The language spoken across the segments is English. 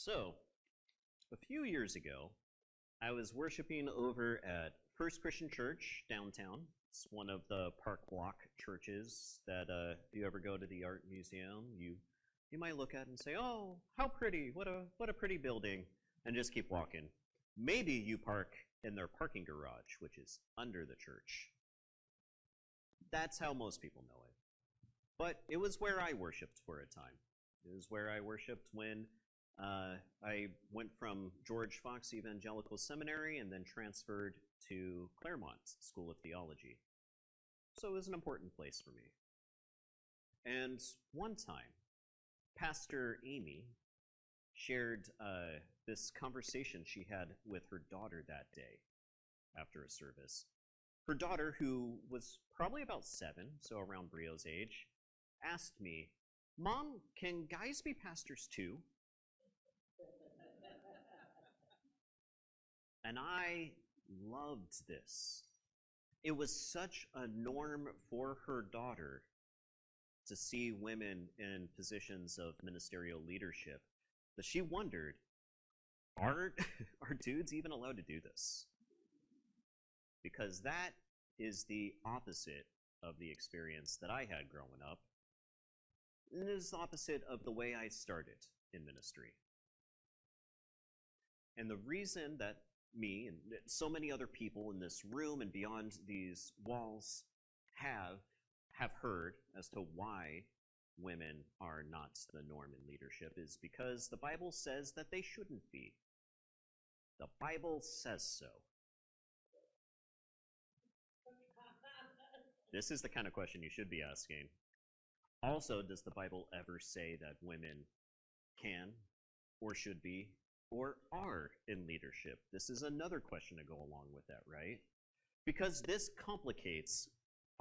So, a few years ago, I was worshiping over at First Christian Church downtown. It's one of the park block churches that if you ever go to the art museum, you might look at and say, "Oh, how pretty! What a pretty building!" and just keep walking. Maybe you park in their parking garage, which is under the church. That's how most people know it. But it was where I worshiped for a time. It was where I worshiped when I went from George Fox Evangelical Seminary and then transferred to Claremont School of Theology. So it was an important place for me. And one time, Pastor Amy shared this conversation she had with her daughter that day after a service. Her daughter, who was probably about 7, so around Brio's age, asked me, "Mom, can guys be pastors too?" And I loved this. It was such a norm for her daughter to see women in positions of ministerial leadership that she wondered, are dudes even allowed to do this? Because that is the opposite of the experience that I had growing up. And it is the opposite of the way I started in ministry. And the reason that me and so many other people in this room and beyond these walls have heard as to why women are not the norm in leadership is because the Bible says that they shouldn't be. The Bible says so. This is the kind of question you should be asking. Also, does the Bible ever say that women can or should be or are in leadership? This is another question to go along with that, right? Because this complicates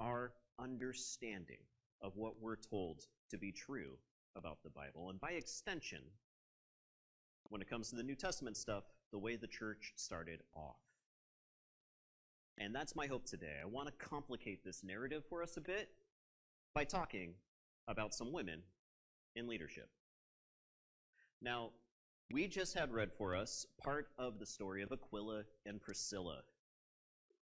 our understanding of what we're told to be true about the Bible. And by extension, when it comes to the New Testament stuff, the way the church started off. And that's my hope today. I want to complicate this narrative for us a bit by talking about some women in leadership. Now, we just had read for us part of the story of Aquila and Priscilla,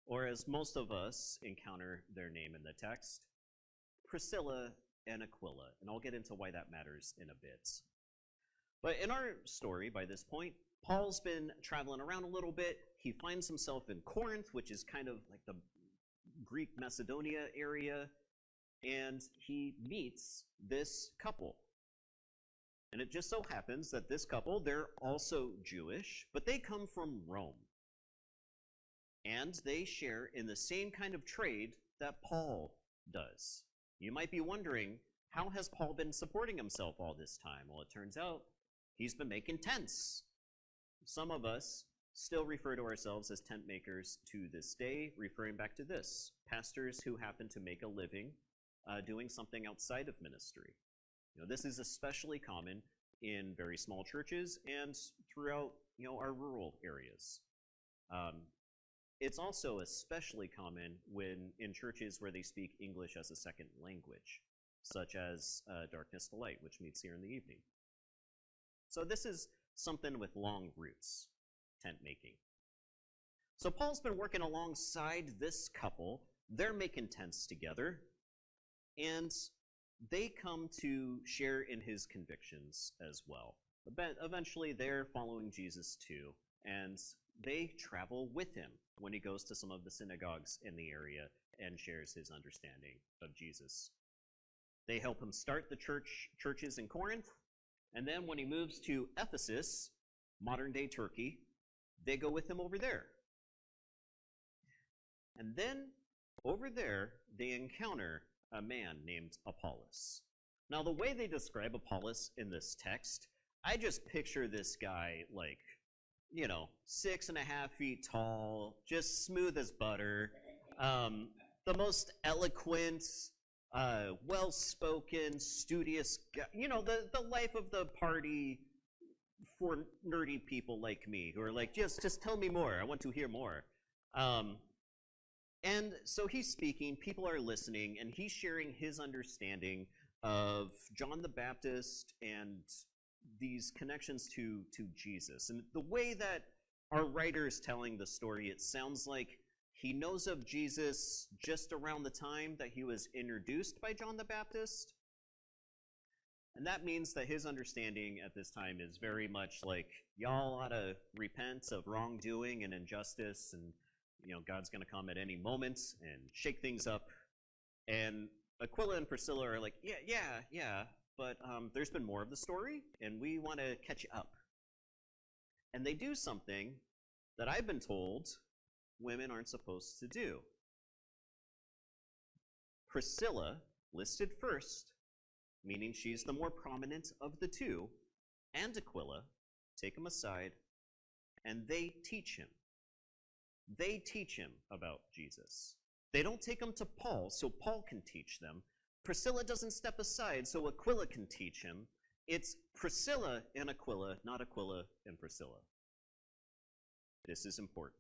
or as most of us encounter their name in the text, Priscilla and Aquila, and I'll get into why that matters in a bit. But in our story, by this point, Paul's been traveling around a little bit. He finds himself in Corinth, which is kind of like the Greek Macedonia area, and he meets this couple. And it just so happens that this couple, they're also Jewish, but they come from Rome. And they share in the same kind of trade that Paul does. You might be wondering, how has Paul been supporting himself all this time? Well, it turns out he's been making tents. Some of us still refer to ourselves as tent makers to this day, referring back to this, pastors who happen to make a living doing something outside of ministry. This is especially common in very small churches and throughout, our rural areas. It's also especially common in churches where they speak English as a second language, such as Darkness to Light, which meets here in the evening. So this is something with long roots, tent making. So Paul's been working alongside this couple. They're making tents together, and they come to share in his convictions as well. But eventually, they're following Jesus too, and they travel with him when he goes to some of the synagogues in the area and shares his understanding of Jesus. They help him start the churches in Corinth, and then when he moves to Ephesus, modern-day Turkey, they go with him over there. And then over there, they encounter a man named Apollos. Now, the way they describe Apollos in this text, I just picture this guy like, 6.5 feet tall, just smooth as butter, the most eloquent, well-spoken, studious guy, the life of the party for nerdy people like me who are like, just tell me more, I want to hear more. And so he's speaking, people are listening, and he's sharing his understanding of John the Baptist and these connections to Jesus. And the way that our writer is telling the story, it sounds like he knows of Jesus just around the time that he was introduced by John the Baptist. And that means that his understanding at this time is very much like, y'all ought to repent of wrongdoing and injustice, and God's going to come at any moment and shake things up. And Aquila and Priscilla are like, yeah, but there's been more of the story, and we want to catch you up. And they do something that I've been told women aren't supposed to do. Priscilla, listed first, meaning she's the more prominent of the two, and Aquila take him aside, and they teach him. They teach him about Jesus. They don't take him to Paul so Paul can teach them. Priscilla doesn't step aside so Aquila can teach him. It's Priscilla and Aquila, not Aquila and Priscilla. This is important.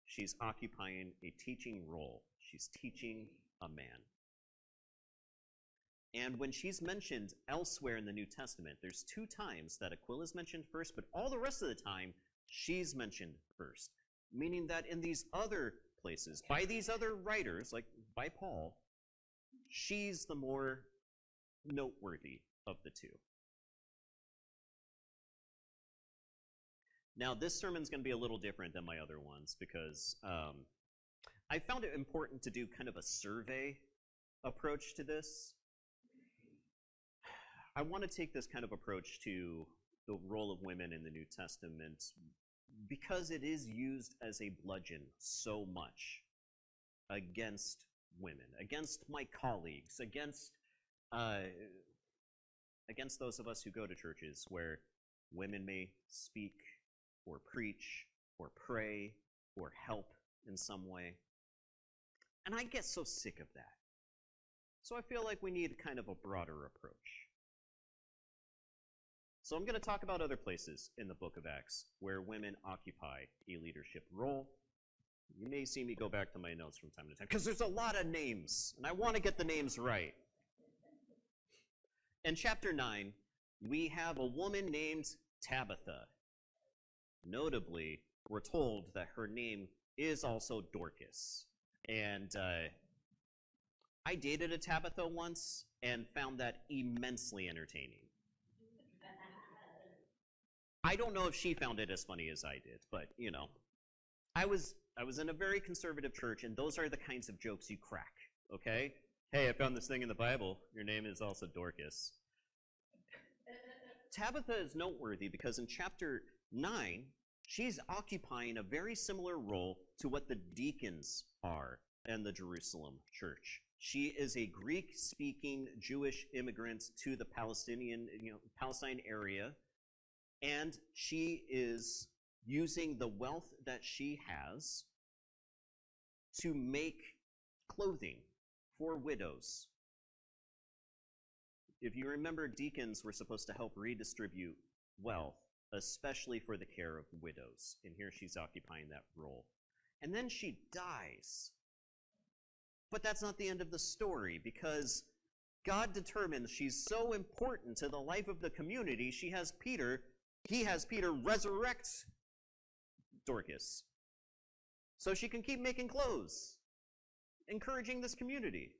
She's occupying a teaching role. She's teaching a man. And when she's mentioned elsewhere in the New Testament, there's 2 times that Aquila is mentioned first, but all the rest of the time, she's mentioned first. Meaning that in these other places, by these other writers, like by Paul, she's the more noteworthy of the 2. Now, this sermon's going to be a little different than my other ones because I found it important to do kind of a survey approach to this. I want to take this kind of approach to the role of women in the New Testament because it is used as a bludgeon so much against women, against my colleagues, against those of us who go to churches where women may speak or preach or pray or help in some way. And I get so sick of that. So I feel like we need kind of a broader approach. So I'm going to talk about other places in the book of Acts where women occupy a leadership role. You may see me go back to my notes from time to time because there's a lot of names, and I want to get the names right. In chapter 9, we have a woman named Tabitha. Notably, we're told that her name is also Dorcas. And I dated a Tabitha once and found that immensely entertaining. I don't know if she found it as funny as I did, but, I was in a very conservative church, and those are the kinds of jokes you crack, okay? Hey, I found this thing in the Bible. Your name is also Dorcas. Tabitha is noteworthy because in chapter 9, she's occupying a very similar role to what the deacons are in the Jerusalem church. She is a Greek-speaking Jewish immigrant to the Palestine area, and she is using the wealth that she has to make clothing for widows. If you remember, deacons were supposed to help redistribute wealth, especially for the care of widows. And here she's occupying that role. And then she dies. But that's not the end of the story, because God determines she's so important to the life of the community, he has Peter resurrect Dorcas so she can keep making clothes, encouraging this community.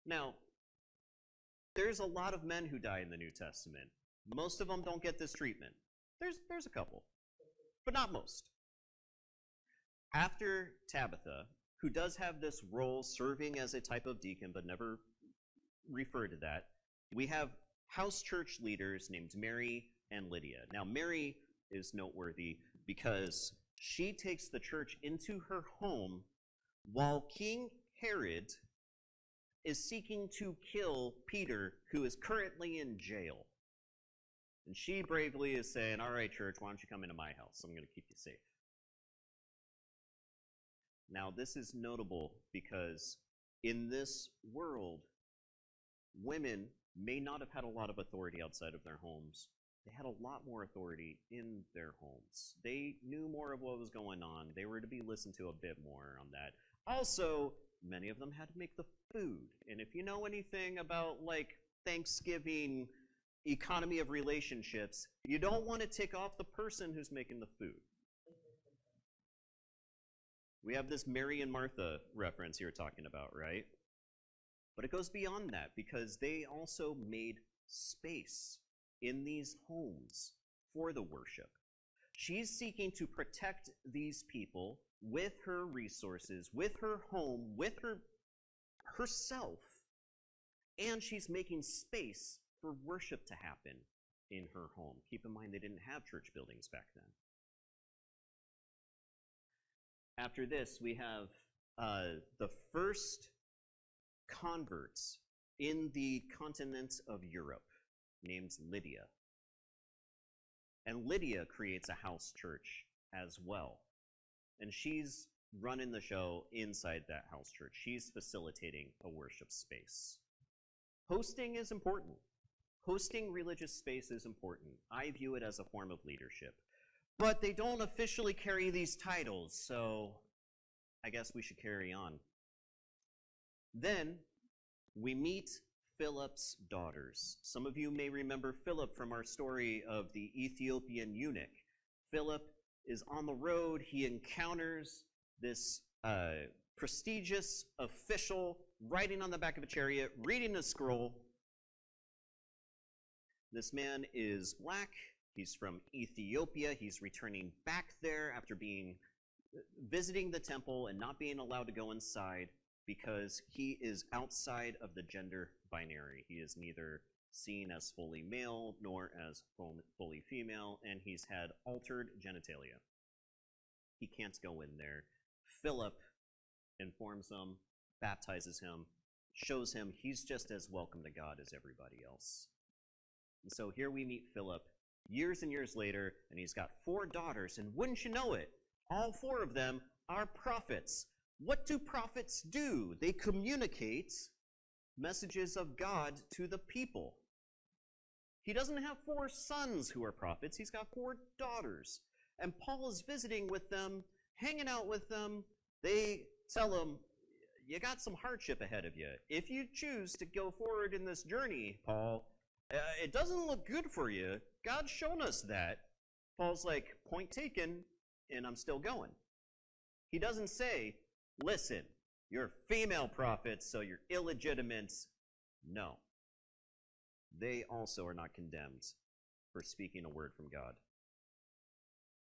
Now, there's a lot of men who die in the New Testament. Most of them don't get this treatment. There's a couple, but not most. After Tabitha, who does have this role serving as a type of deacon but never referred to that, we have house church leaders named Mary and Lydia. Now, Mary is noteworthy because she takes the church into her home while King Herod is seeking to kill Peter, who is currently in jail. And she bravely is saying, all right, church, why don't you come into my house? I'm going to keep you safe. Now, this is notable because in this world, women may not have had a lot of authority outside of their homes. They had a lot more authority in their homes. They knew more of what was going on. They were to be listened to a bit more on that. Also, many of them had to make the food. And if you know anything about, Thanksgiving economy of relationships, you don't want to tick off the person who's making the food. We have this Mary and Martha reference you're talking about, right? But it goes beyond that because they also made space in these homes for the worship. She's seeking to protect these people with her resources, with her home, with herself, and she's making space for worship to happen in her home. Keep in mind they didn't have church buildings back then. After this, we have the first converts in the continent of Europe, named Lydia. And Lydia creates a house church as well. And she's running the show inside that house church. She's facilitating a worship space. Hosting is important. Hosting religious space is important. I view it as a form of leadership. But they don't officially carry these titles, so I guess we should carry on. Then we meet Philip's daughters. Some of you may remember Philip from our story of the Ethiopian eunuch. Philip is on the road. He encounters this prestigious official riding on the back of a chariot, reading a scroll. This man is black. He's from Ethiopia. He's returning back there after visiting the temple and not being allowed to go inside because he is outside of the gender binary. He is neither seen as fully male nor as fully female, and he's had altered genitalia. He can't go in there. Philip informs him, baptizes him, shows him he's just as welcome to God as everybody else. And so here we meet Philip years and years later, and he's got 4 daughters, and wouldn't you know it, all 4 of them are prophets. What do prophets do? They communicate messages of God to the people. He doesn't have 4 sons who are prophets. He's got 4 daughters. And Paul is visiting with them, hanging out with them. They tell him, you got some hardship ahead of you. If you choose to go forward in this journey, Paul, it doesn't look good for you. God's shown us that. Paul's like, point taken, and I'm still going. He doesn't say, listen, you're female prophets, so you're illegitimate. No. They also are not condemned for speaking a word from God.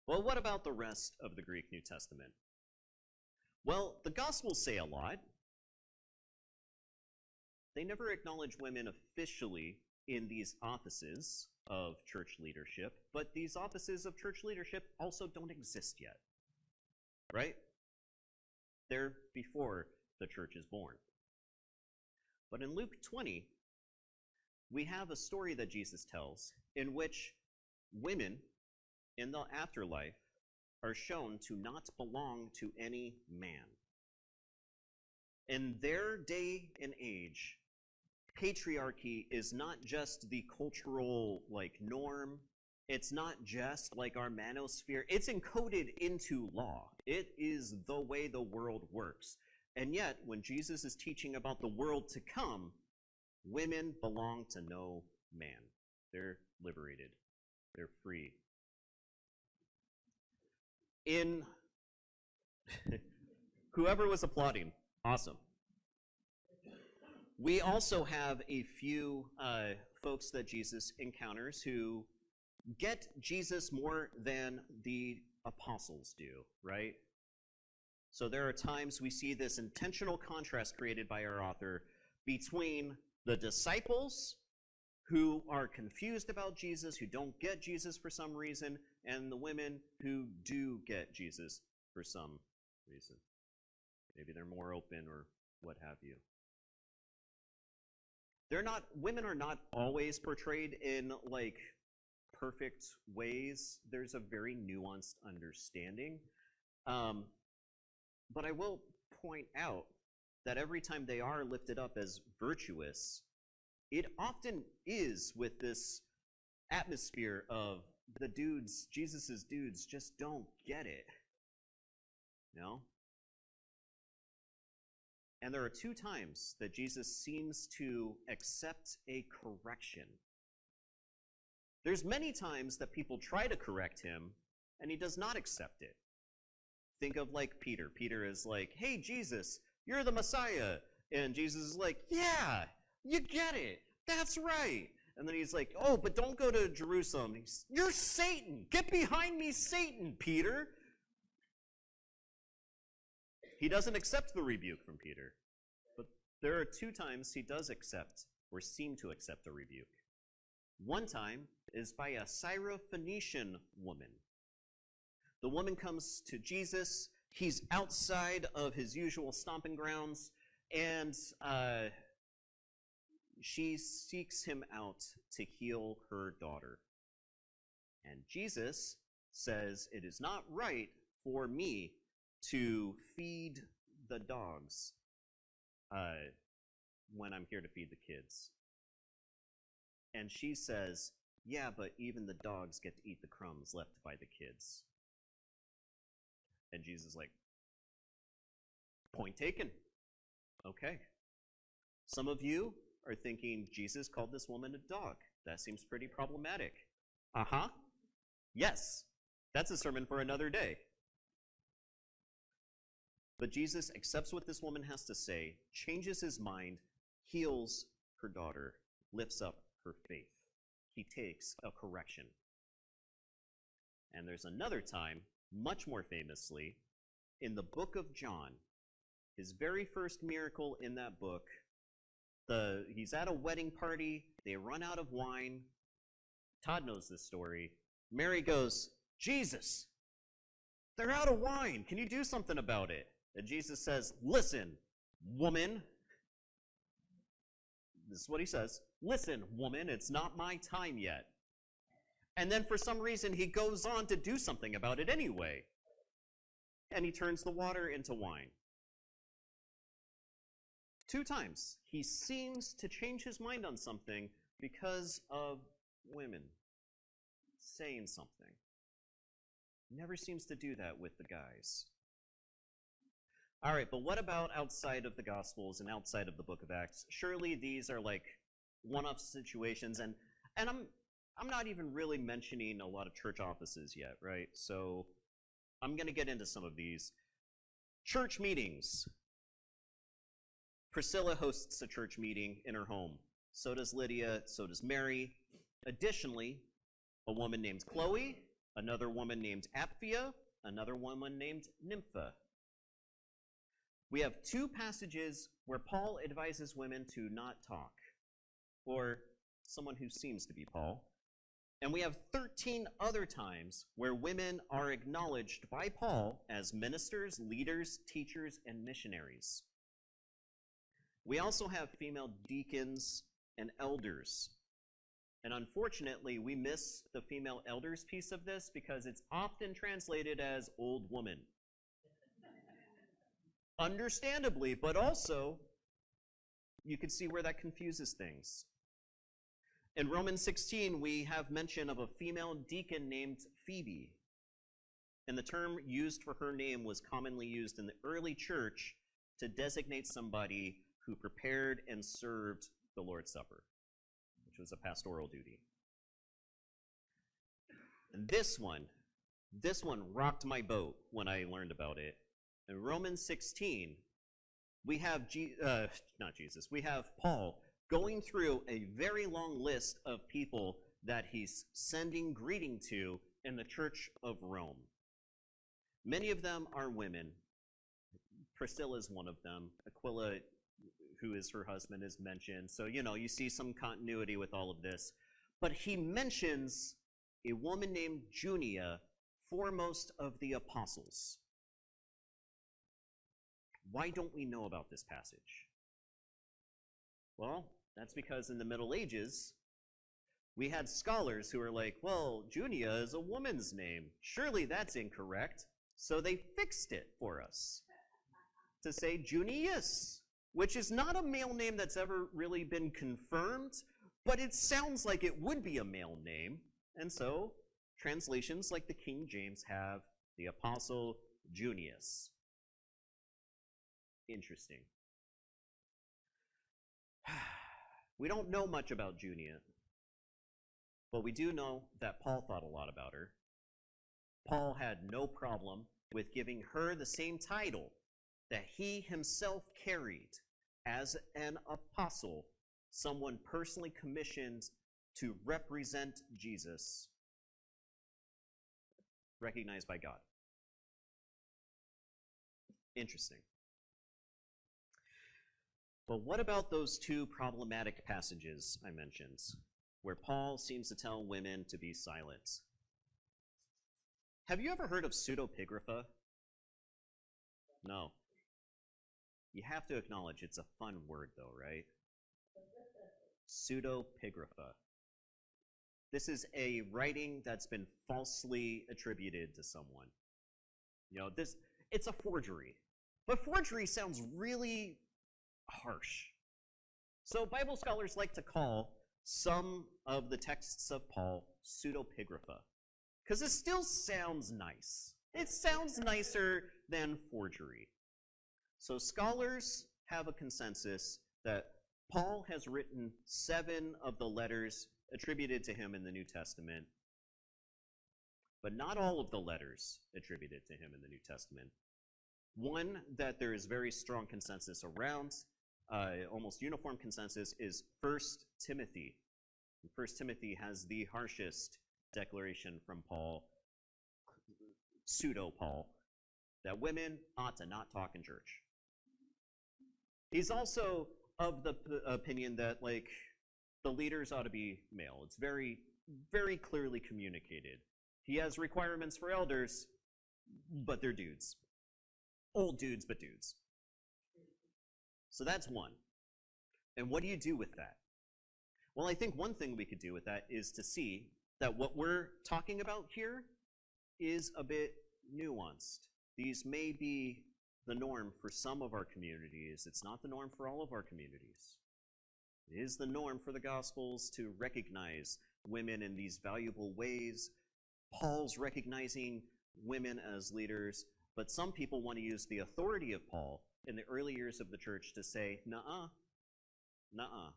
Well, what about the rest of the Greek New Testament? Well, the Gospels say a lot. They never acknowledge women officially in these offices of church leadership, but these offices of church leadership also don't exist yet, right? They're before the church is born. But in Luke 20, we have a story that Jesus tells in which women in the afterlife are shown to not belong to any man. In their day and age, patriarchy is not just the cultural norm. It's not just like our manosphere. It's encoded into law. It is the way the world works. And yet, when Jesus is teaching about the world to come, women belong to no man. They're liberated. They're free. Whoever was applauding, awesome. We also have a few folks that Jesus encounters who get Jesus more than the apostles do, right? So there are times we see this intentional contrast created by our author between the disciples who are confused about Jesus, who don't get Jesus for some reason, and the women who do get Jesus for some reason. Maybe they're more open or what have you. Women are not always portrayed in perfect ways. There's a very nuanced understanding. But I will point out that every time they are lifted up as virtuous, it often is with this atmosphere of the dudes, Jesus's dudes, just don't get it. No? And there are 2 times that Jesus seems to accept a correction. There's many times that people try to correct him, and he does not accept it. Think of like Peter. Peter is like, hey, Jesus, you're the Messiah. And Jesus is like, yeah, you get it. That's right. And then he's like, oh, but don't go to Jerusalem. You're Satan. Get behind me, Satan, Peter. He doesn't accept the rebuke from Peter. But there are 2 times he does accept, or seem to accept, a rebuke. One time is by a Syrophoenician woman. The woman comes to Jesus. He's outside of his usual stomping grounds, and she seeks him out to heal her daughter. And Jesus says, it is not right for me to feed the dogs when I'm here to feed the kids. And she says, yeah, but even the dogs get to eat the crumbs left by the kids. And Jesus is like, point taken. Okay. Some of you are thinking Jesus called this woman a dog. That seems pretty problematic. Uh-huh. Yes. That's a sermon for another day. But Jesus accepts what this woman has to say, changes his mind, heals her daughter, lifts up her faith. He takes a correction. And there's another time, much more famously, in the book of John. His very first miracle in that book, he's at a wedding party, they run out of wine. Todd knows this story. Mary goes, Jesus, they're out of wine. Can you do something about it? And Jesus says, listen, woman. This is what he says. Listen, woman, it's not my time yet. And then for some reason, he goes on to do something about it anyway. And he turns the water into wine. 2 times, he seems to change his mind on something because of women saying something. Never seems to do that with the guys. All right, but what about outside of the Gospels and outside of the book of Acts? Surely these are like one-off situations, and I'm not even really mentioning a lot of church offices yet, right? So I'm going to get into some of these. Church meetings. Priscilla hosts a church meeting in her home. So does Lydia, so does Mary. Additionally, a woman named Chloe, another woman named Apphia, another woman named Nympha. We have 2 passages where Paul advises women to not talk, or someone who seems to be Paul. And we have 13 other times where women are acknowledged by Paul as ministers, leaders, teachers, and missionaries. We also have female deacons and elders. And unfortunately, we miss the female elders piece of this because it's often translated as old woman. Understandably, but also, you can see where that confuses things. In Romans 16, we have mention of a female deacon named Phoebe. And the term used for her name was commonly used in the early church to designate somebody who prepared and served the Lord's Supper, which was a pastoral duty. And this one rocked my boat when I learned about it. In Romans 16, we have we have Paul going through a very long list of people that he's sending greeting to in the church of Rome. Many of them are women. Priscilla is one of them. Aquila, who is her husband, is mentioned. So, you see some continuity with all of this. But he mentions a woman named Junia, foremost of the apostles. Why don't we know about this passage? Well, that's because in the Middle Ages, we had scholars who were like, well, Junia is a woman's name. Surely that's incorrect. So they fixed it for us to say Junius, which is not a male name that's ever really been confirmed, but it sounds like it would be a male name. And so translations like the King James have the Apostle Junius. Interesting. We don't know much about Junia, but we do know that Paul thought a lot about her. Paul had no problem with giving her the same title that he himself carried as an apostle, someone personally commissioned to represent Jesus, recognized by God. Interesting. But what about those two problematic passages I mentioned, where Paul seems to tell women to be silent? Have you ever heard of pseudepigrapha? No. You have to acknowledge it's a fun word, though, right? Pseudepigrapha. This is a writing that's been falsely attributed to someone. You know, it's a forgery. But forgery sounds really harsh. So Bible scholars like to call some of the texts of Paul pseudepigrapha, because it still sounds nice. It sounds nicer than forgery. So scholars have a consensus that Paul has written 7 of the letters attributed to him in the New Testament, but not all of the letters attributed to him in the New Testament. One that there is very strong consensus around, almost uniform consensus, is 1 Timothy. 1 Timothy has the harshest declaration from Paul, pseudo-Paul, that women ought to not talk in church. He's also of the opinion that, like, the leaders ought to be male. It's very, very clearly communicated. He has requirements for elders, but they're dudes. Old dudes, but dudes. So that's one. And what do you do with that? Well, I think one thing we could do with that is to see that what we're talking about here is a bit nuanced. These may be the norm for some of our communities. It's not the norm for all of our communities. It is the norm for the Gospels to recognize women in these valuable ways. Paul's recognizing women as leaders, but some people want to use the authority of Paul in the early years of the church to say, nuh-uh, nuh-uh.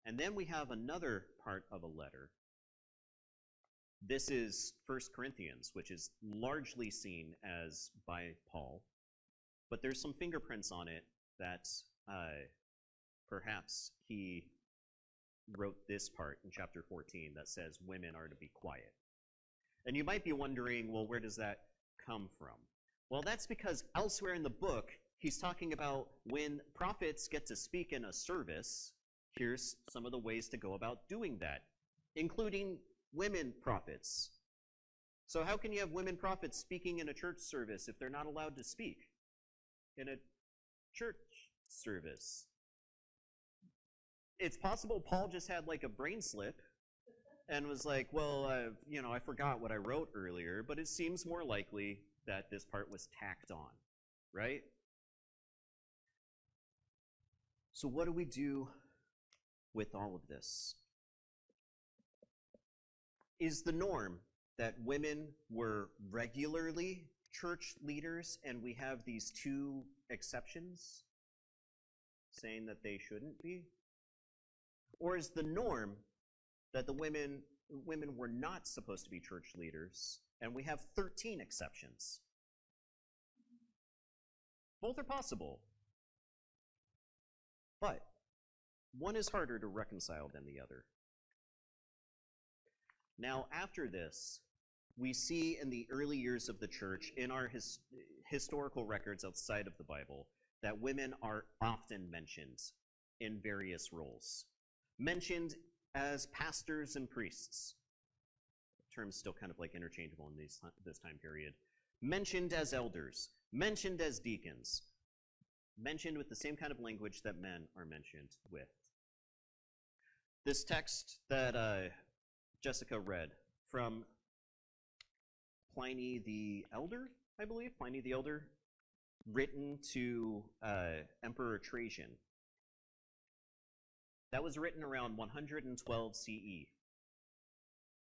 And then we have another part of a letter. This is 1 Corinthians, which is largely seen as by Paul, but there's some fingerprints on it that perhaps he wrote this part in chapter 14 that says women are to be quiet. And you might be wondering, well, where does that come from? Well, that's because elsewhere in the book, he's talking about when prophets get to speak in a service, here's some of the ways to go about doing that, including women prophets. So how can you have women prophets speaking in a church service if they're not allowed to speak in a church service? It's possible Paul just had like a brain slip and was like, well, I forgot what I wrote earlier, but it seems more likely that this part was tacked on, right? So what do we do with all of this? Is the norm that women were regularly church leaders and we have these 2 exceptions saying that they shouldn't be? Or is the norm that the women were not supposed to be church leaders and we have 13 exceptions? Both are possible. But one is harder to reconcile than the other. Now, after this, we see in the early years of the church, in our historical records outside of the Bible, that women are often mentioned in various roles. Mentioned as pastors and priests. The term's still kind of like interchangeable in this time period. Mentioned as elders. Mentioned as deacons. Mentioned with the same kind of language that men are mentioned with. This text that Jessica read from Pliny the Elder, I believe, Pliny the Elder, written to Emperor Trajan. That was written around 112 CE,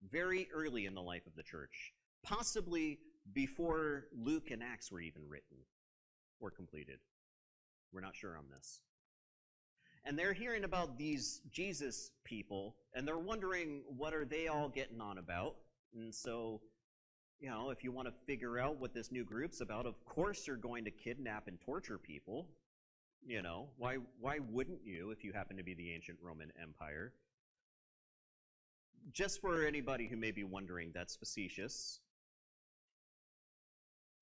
very early in the life of the church, possibly before Luke and Acts were even written or completed. We're not sure on this. And they're hearing about these Jesus people, and they're wondering, what are they all getting on about? And so, if you want to figure out what this new group's about, of course you're going to kidnap and torture people. Why wouldn't you if you happen to be the ancient Roman Empire? Just for anybody who may be wondering, that's facetious.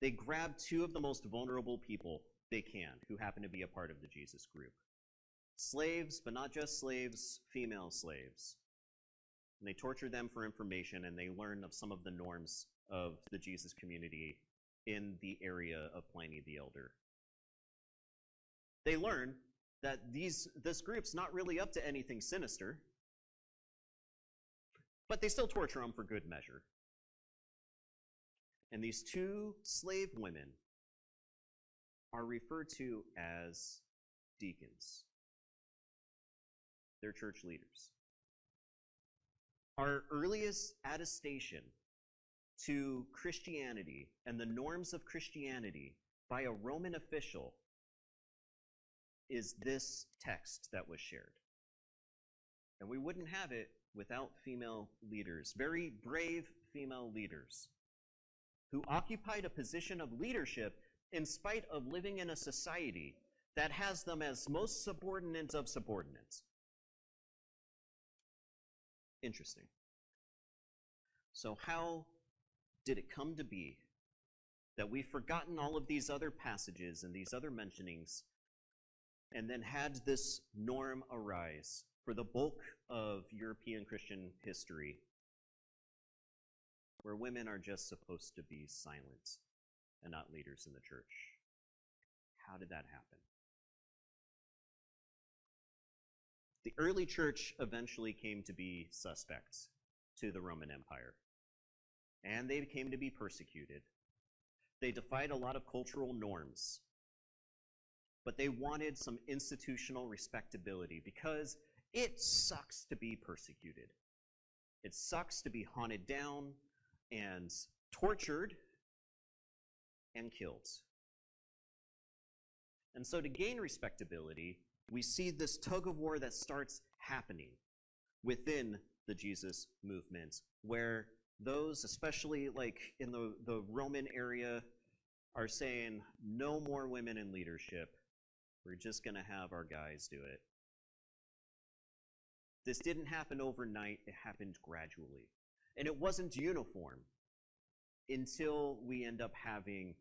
They grab two of the most vulnerable people they can who happen to be a part of the Jesus group. Slaves, but not just slaves, female slaves. And they torture them for information, and they learn of some of the norms of the Jesus community in the area of Pliny the Elder. They learn that this group's not really up to anything sinister, but they still torture them for good measure. And these two slave women are referred to as deacons. They're church leaders. Our earliest attestation to Christianity and the norms of Christianity by a Roman official is this text that was shared. And we wouldn't have it without female leaders, very brave female leaders, who occupied a position of leadership in spite of living in a society that has them as most subordinate of subordinates. Interesting. So how did it come to be that we've forgotten all of these other passages and these other mentionings and then had this norm arise for the bulk of European Christian history where women are just supposed to be silent and not leaders in the church? How did that happen? The early church eventually came to be suspect to the Roman Empire, and they came to be persecuted. They defied a lot of cultural norms, but they wanted some institutional respectability because it sucks to be persecuted. It sucks to be hunted down and tortured and killed. And so to gain respectability, we see this tug of war that starts happening within the Jesus movement, where those, especially like in the Roman area, are saying, no more women in leadership. We're just going to have our guys do it. This didn't happen overnight. It happened gradually. And it wasn't uniform until we end up having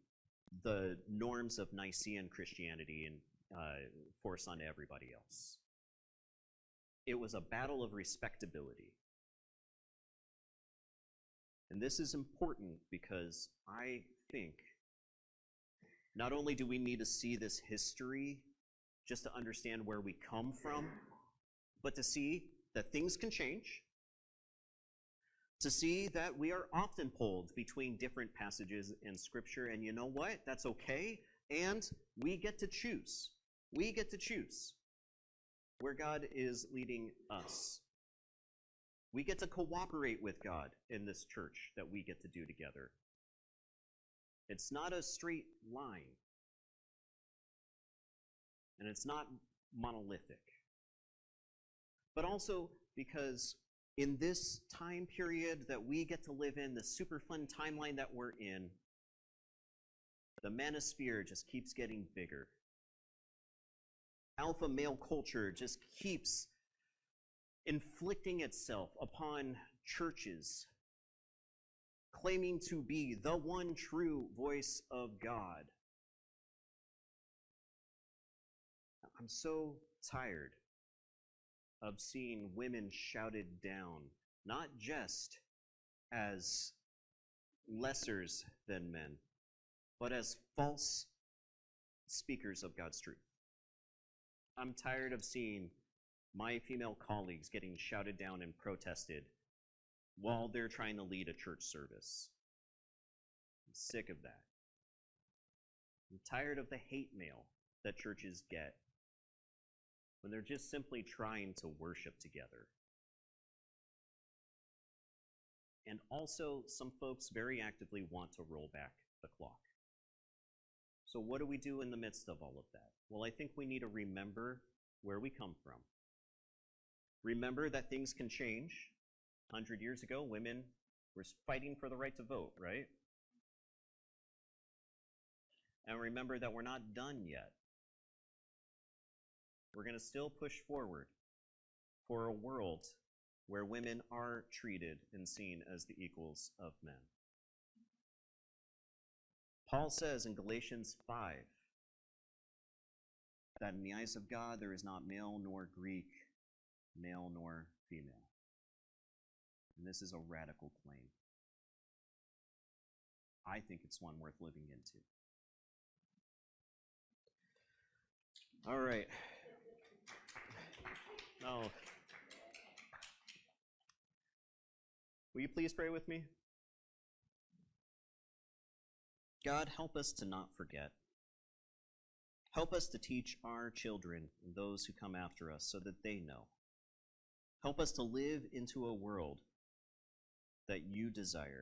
the norms of Nicene Christianity and force onto everybody else. It was a battle of respectability. And this is important because I think not only do we need to see this history just to understand where we come from, but to see that things can change, to see that we are often pulled between different passages in Scripture, and you know what? That's okay, and we get to choose. We get to choose where God is leading us. We get to cooperate with God in this church that we get to do together. It's not a straight line, and it's not monolithic. But also because in this time period that we get to live in, the super fun timeline that we're in, the manosphere just keeps getting bigger. Alpha male culture just keeps inflicting itself upon churches, claiming to be the one true voice of God. I'm so tired of seeing women shouted down, not just as lessers than men, but as false speakers of God's truth. I'm tired of seeing my female colleagues getting shouted down and protested while they're trying to lead a church service. I'm sick of that. I'm tired of the hate mail that churches get when they're just simply trying to worship together. And also, some folks very actively want to roll back the clock. So what do we do in the midst of all of that? Well, I think we need to remember where we come from. Remember that things can change. 100 years ago, women were fighting for the right to vote, right? And remember that we're not done yet. We're going to still push forward for a world where women are treated and seen as the equals of men. Paul says in Galatians 5 that in the eyes of God there is not male nor Greek, male nor female. And this is a radical claim. I think it's one worth living into. All right. Oh. Will you please pray with me? God, help us to not forget. Help us to teach our children and those who come after us so that they know. Help us to live into a world that you desire.